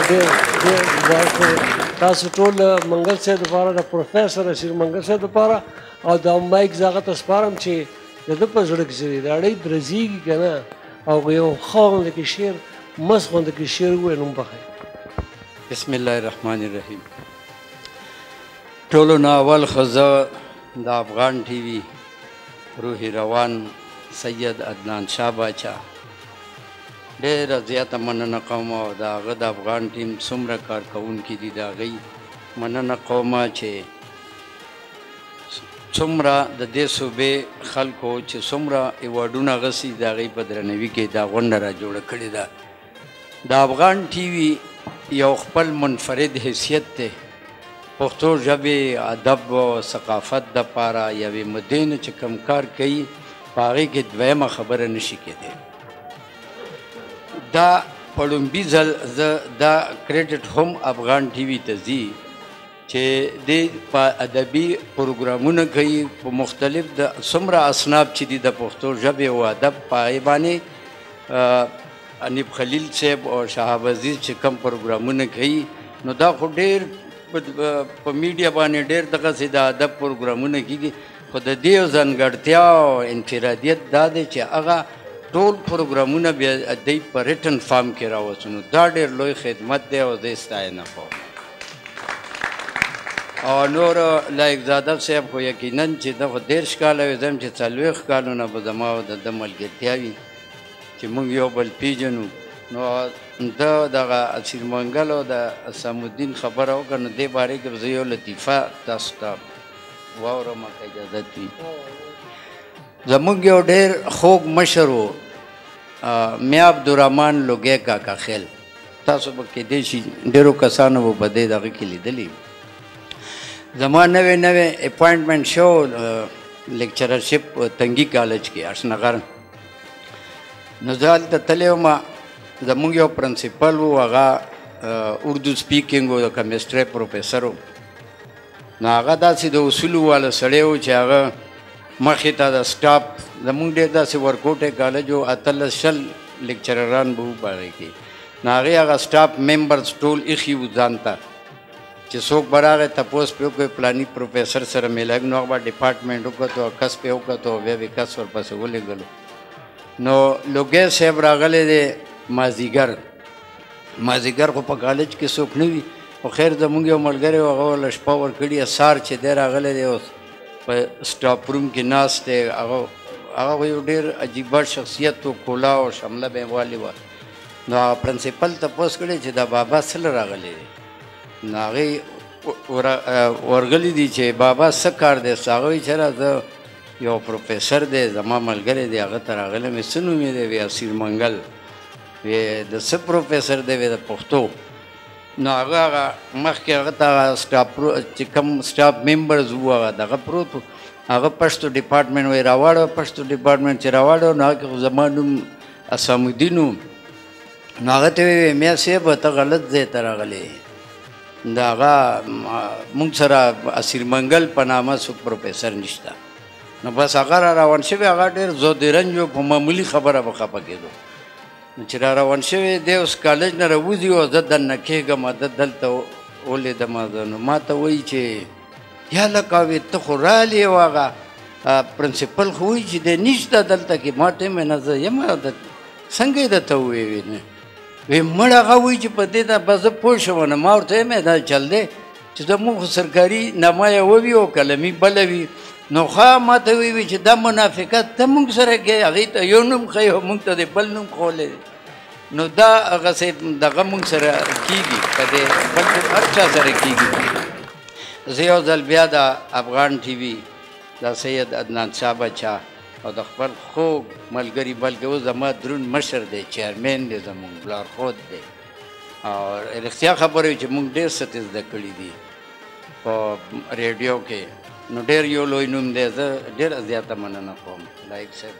ډېر ډېر تاسو ټول منګل صاحب دپاره د پروفیسر اسیر منګل صاحب دپاره او دا مایک زه هغه ته سپارم چې د ده په زړه کې څه دي دا اړۍ درزېږي که نه او یو ښه غونده کې شعر مست غونده کې شعر ووایي نو بخیر. بسم الله الرحمن الرحیم. ټولو نه اول خو زه د افغان ټي وي روحي روان سید عدنان شاه باچا ډېره زیاته مننه کوم او د هغه د افغان ټیم څومره کارکوونکي دي د هغوی مننه کوم چې څومره د دې صوبې خلکو چې څومره ایوارډونه اخیستي د هغوی په درناوي کې دا غونډه را جوړه کړې ده. د افغان ټي وي یو خپل منفرد حیثیت دی پښتو ژبې ادب او ثقافت دپاره یوې مدې نه چې کوم کار کوي په هغې کې دویمه خبره نشي کېدی. دا په لومبي ځل زه دا کریډټ هم افغان ټي وي ته ځي چې دې په ادبي پروګرامونه کوي په مختلف د څومره اصناف چې دي د پښتو ژبې او ادب په هغې باندې انیب خلیل صاحب او شهاب عزیز چې کوم پروګرامونه کوي نو دا خو ډېر په میډیا باندې ډېر دغسې د ادب پروګرامونه کېږي خو د دې یو ځانګړتیا او انفرادیت دا دی چې هغه ټول پروګرامونه بیا دوی په ریټن فارم کې راوستو نو دا ډېر لوی خدمت دی او زه یې ستاینه کوم. او نور لایق زاده صاحب خو یقینا چې ده خو 30 کاله وي زه یم چې 40 کالونه به زما او د ده ملګرتیا وي چې موږ یو بل پیژنو. نو ده دغه اسیر منګل او د اسامالدین خبره وکړه نو دې بارې کې به زه یو لطیفه تاسو ته واورم که اجازت وي. زموږ یو ډېر خوږ مشر و میا عبدالرحمن لوګی کاکا خیل تاسو به کیدای شي ډېرو کسانو به په دې دغه کې لیدلي. زما نوې نوې اپوینټمنټ شو لیکچررشپ تنګي کالج کې اشنغر نو زه هلته تللی وم. زموږ یو پرنسپل و هغه اردو سپیکینګ و د کیمسټرۍ پروفیسر و نو هغه داسې د اصولو والا سړی و چې هغه مخې ته د سټاف زموږ ډېر داسې ورکوټی کالج و 18 لیکچرران به وو په هغې کې نو هغې هغه سټاف ممبرز ټول ایښي وو ځان ته چې څوک به راغی تپوس پې وکړئ پلاني پروفیسر سره میلاوي نو هغه به ډپارټمنټ وکتو او کس پې وکتو او بیا به کس ورپسې ولېږلو. نو لوګی صاحب راغلی دی مازدیګر خو په کالج کې څوک نه وي خو خیر زموږ یو ملګری و هغه ورله شپه ورکړې سار چې دی راغلی دی اوس په سټاف روم کې ناست دی هغه یو ډېر عجیبه شخصیت و کولا او شمله به یې والې وه نو هغه پرنسپل تپوس کړی چې دا بابا څه له راغلی دی نو هغې ورغلي دي چې بابا څه کار دی هغه وایي چېره زه یو پروفیسر دی زما ملګری دی هغه ته راغلی مې څه نوم یې دی وی اسیر منګل وی د څه پروفیسر دی وی د پښتو نو هغه مخکې هغه ته چې کوم سټاف ممبرز وو هغه دغه پروت و هغه پښتو ډپارټمنټ وی راواړو پښتو ډپارټمنټ چې راواړو نو هغه کې خو زما نوم اسامالدین و نو هغه ته وی میا صاحب ته غلط ځای ته راغلی د هغه موږ سره اسیر منګل په نامه څوک پروفیسر نشته نو بس هغه را روان شوی هغه ډېر زودرنج و په معمولي خبره به خفه کېدو نو چې را روان شوی دی اوس کالج نه راوځي او زه دننه کېږم ده دلته ولیدم نو ما ته وایي چې یا لکه وی ته خو رالې او هغه پرنسپل خو وایي چې دی نشته دلته کې ما ته مې نه زه یم څنګه یې درته وویې نه وی مړ هغه وایي چې په دې ته به زه پوه شم نه ما ورته وایم دا چل دی چې زموږ خو سرکاري نامه یوه وي او قلمي بله وي نو ښه ما ته ویوي چې دا منافقت ته موږ سره کوې هغې ته یو نوم ښیي او موږ ته د بل نوم ښولی دی نو دا هغسې دغه موږ سره کېږي که د بل هر چا سره کېږي. زه یو ځل بیا د افغان ټي وي د سید عدنان شاه باچا او د خپل خوږ ملګري بلکې اوس زما دروند مشر دی چیرمین دی زموږ لارښود دی او رښتیا خبره وي چې موږ ډېر څه زده کړي دي په ریډیو کې نو ډېر یو لوی نوم دی زه ډېره زیاته مننه کوم لایق صاحب.